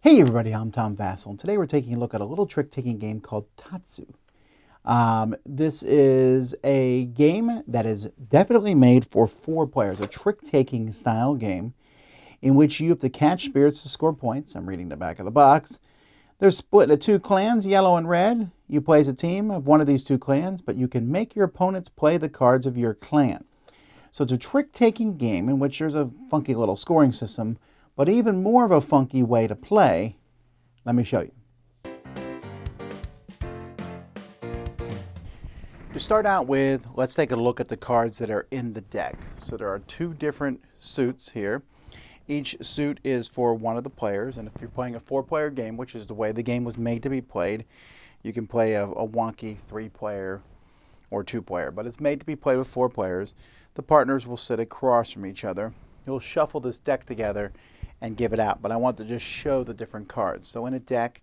Hey everybody, I'm Tom Vasel, and today we're taking a look at a little trick-taking game called Tatsu. This is a game that is definitely made for 4 players, a trick-taking style game in which you have to catch spirits to score points. I'm reading the back of the box. They're split into 2 clans, yellow and red. You play as a team of one of these 2 clans, but you can make your opponents play the cards of your clan. So it's a trick-taking game in which there's a funky little scoring system, but even more of a funky way to play. Let me show you. To start out with, let's take a look at the cards that are in the deck. So there are 2 different suits here. Each suit is for one of the players, and if you're playing a 4-player game, which is the way the game was made to be played, you can play a wonky 3-player or 2-player, but it's made to be played with 4 players. The partners will sit across from each other. You'll shuffle this deck together and give it out, but I want to just show the different cards. So in a deck,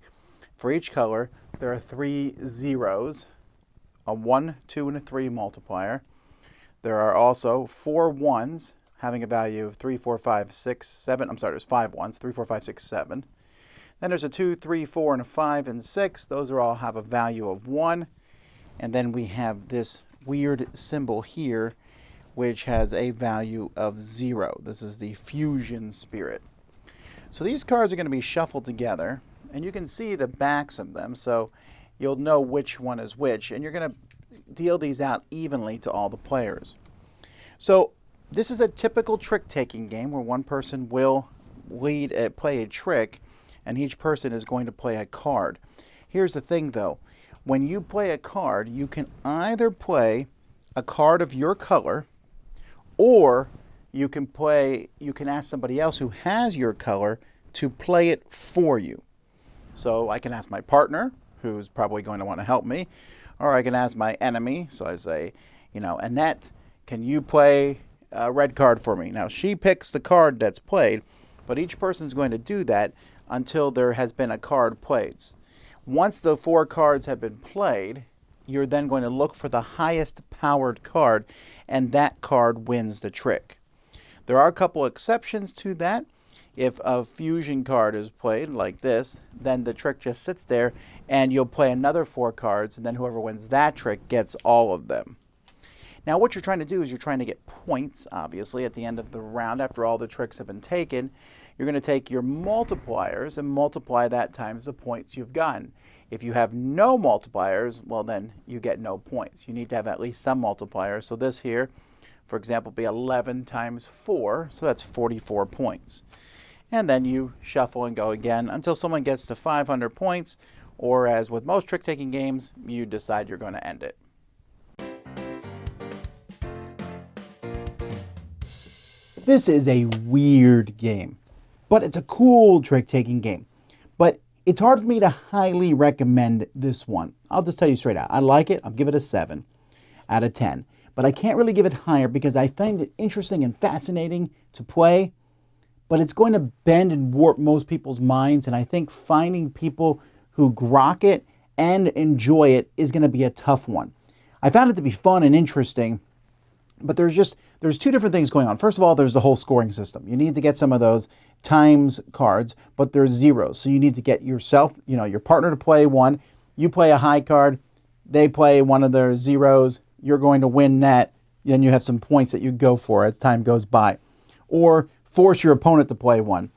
for each color, there are 3 zeros, a 1, 2, and a 3 multiplier. There are also 4 ones having a value of 3, 4, 5, 6, 7. I'm sorry, there's 5 ones, 3, 4, 5, 6, 7. Then there's a 2, 3, 4, and a 5 and 6. Those are all have a value of 1. And then we have this weird symbol here, which has a value of 0. This is the fusion spirit. So these cards are going to be shuffled together, and you can see the backs of them, so you'll know which one is which, and you're going to deal these out evenly to all the players. So this is a typical trick-taking game where one person will play a trick, and each person is going to play a card. Here's the thing, though. When you play a card, you can either play a card of your color, or you can ask somebody else who has your color to play it for you. So I can ask my partner, who's probably going to want to help me, or I can ask my enemy. So I say, Annette, can you play a red card for me? Now she picks the card that's played, but each person's going to do that until there has been a card played. Once the 4 cards have been played, you're then going to look for the highest powered card, and that card wins the trick. There are a couple exceptions to that. If a fusion card is played like this, then the trick just sits there and you'll play another 4 cards, and then whoever wins that trick gets all of them. Now what you're trying to do is you're trying to get points, obviously, at the end of the round after all the tricks have been taken. You're going to take your multipliers and multiply that times the points you've gotten. If you have no multipliers, well then you get no points. You need to have at least some multipliers. So this here, for example, be 11 times 4, so that's 44 points. And then you shuffle and go again until someone gets to 500 points, or as with most trick-taking games, you decide you're going to end it. This is a weird game, but it's a cool trick-taking game. But it's hard for me to highly recommend this one. I'll just tell you straight out. I like it. I'll give it a 7 out of 10. But I can't really give it higher because I find it interesting and fascinating to play, but it's going to bend and warp most people's minds, and I think finding people who grok it and enjoy it is going to be a tough one. I found it to be fun and interesting, but there's 2 different things going on. First of all, there's the whole scoring system. You need to get some of those times cards, but there's zeros. So you need to get yourself, your partner to play one. You play a high card. They play one of their zeros. You're going to win that. Then you have some points that you go for as time goes by. Or force your opponent to play one.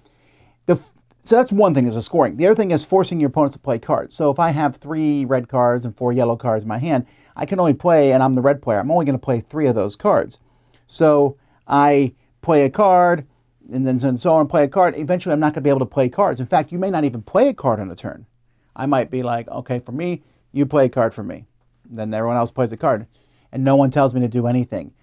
So that's one thing, is the scoring. The other thing is forcing your opponents to play cards. So if I have 3 red cards and 4 yellow cards in my hand, I can only play, and I'm the red player, I'm only going to play 3 of those cards. So I play a card, and then so on, play a card. Eventually, I'm not going to be able to play cards. In fact, you may not even play a card on a turn. I might be like, okay, for me, you play a card for me. Then everyone else plays a card, and no one tells me to do anything.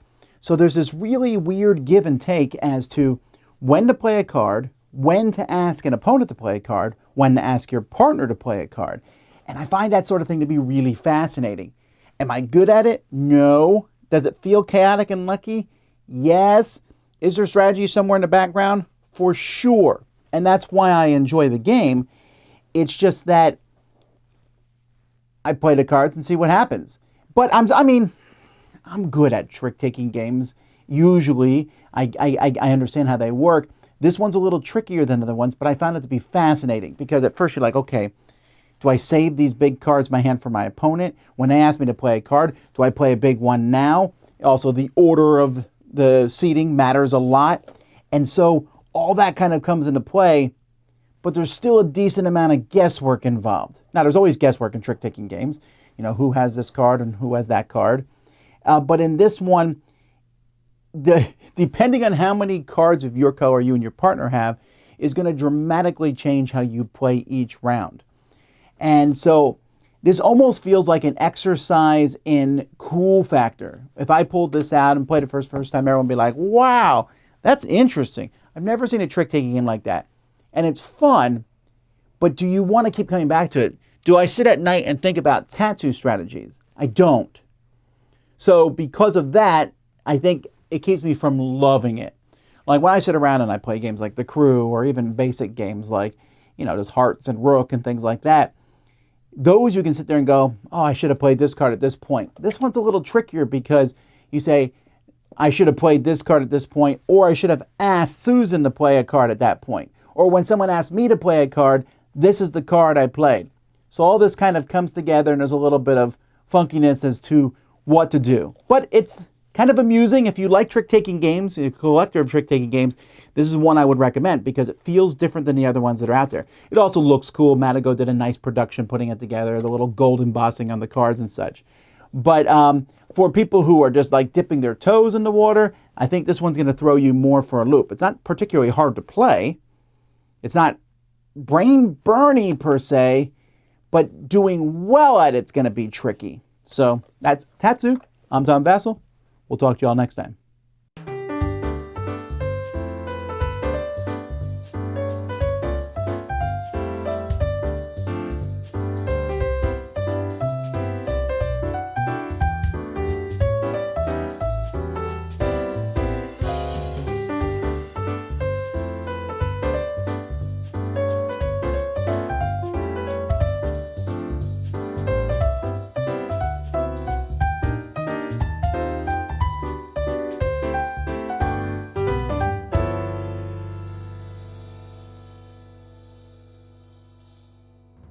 So there's this really weird give and take as to when to play a card, when to ask an opponent to play a card, when to ask your partner to play a card. And I find that sort of thing to be really fascinating. Am I good at it? No. Does it feel chaotic and lucky? Yes. Is there strategy somewhere in the background? For sure. And that's why I enjoy the game. It's just that I play the cards and see what happens. But I'm good at trick-taking games. Usually, I understand how they work. This one's a little trickier than the other ones, but I found it to be fascinating because at first you're like, okay, do I save these big cards in my hand for my opponent? When they ask me to play a card, do I play a big one now? Also, the order of the seating matters a lot. And so all that kind of comes into play, but there's still a decent amount of guesswork involved. Now, there's always guesswork in trick-taking games. You know, who has this card and who has that card. But in this one, depending on how many cards of your color you and your partner have is going to dramatically change how you play each round. And so this almost feels like an exercise in cool factor. If I pulled this out and played it for the first time, everyone would be like, wow, that's interesting. I've never seen a trick-taking game like that. And it's fun, but do you want to keep coming back to it? Do I sit at night and think about Tatsu strategies? I don't. So because of that, I think it keeps me from loving it. Like when I sit around and I play games like The Crew or even basic games like, you know, just Hearts and Rook and things like that, those you can sit there and go, oh, I should have played this card at this point. This one's a little trickier because you say, I should have played this card at this point, or I should have asked Susan to play a card at that point. Or when someone asked me to play a card, this is the card I played. So all this kind of comes together and there's a little bit of funkiness as to what to do. But it's kind of amusing. If you like trick-taking games, a collector of trick-taking games, this is one I would recommend because it feels different than the other ones that are out there. It also looks cool. Matago did a nice production putting it together, the little gold embossing on the cards and such. But for people who are just like dipping their toes in the water, I think this one's going to throw you more for a loop. It's not particularly hard to play. It's not brain-burny per se, but doing well at it's going to be tricky. So that's Tatsu. I'm Tom Vasel. We'll talk to you all next time.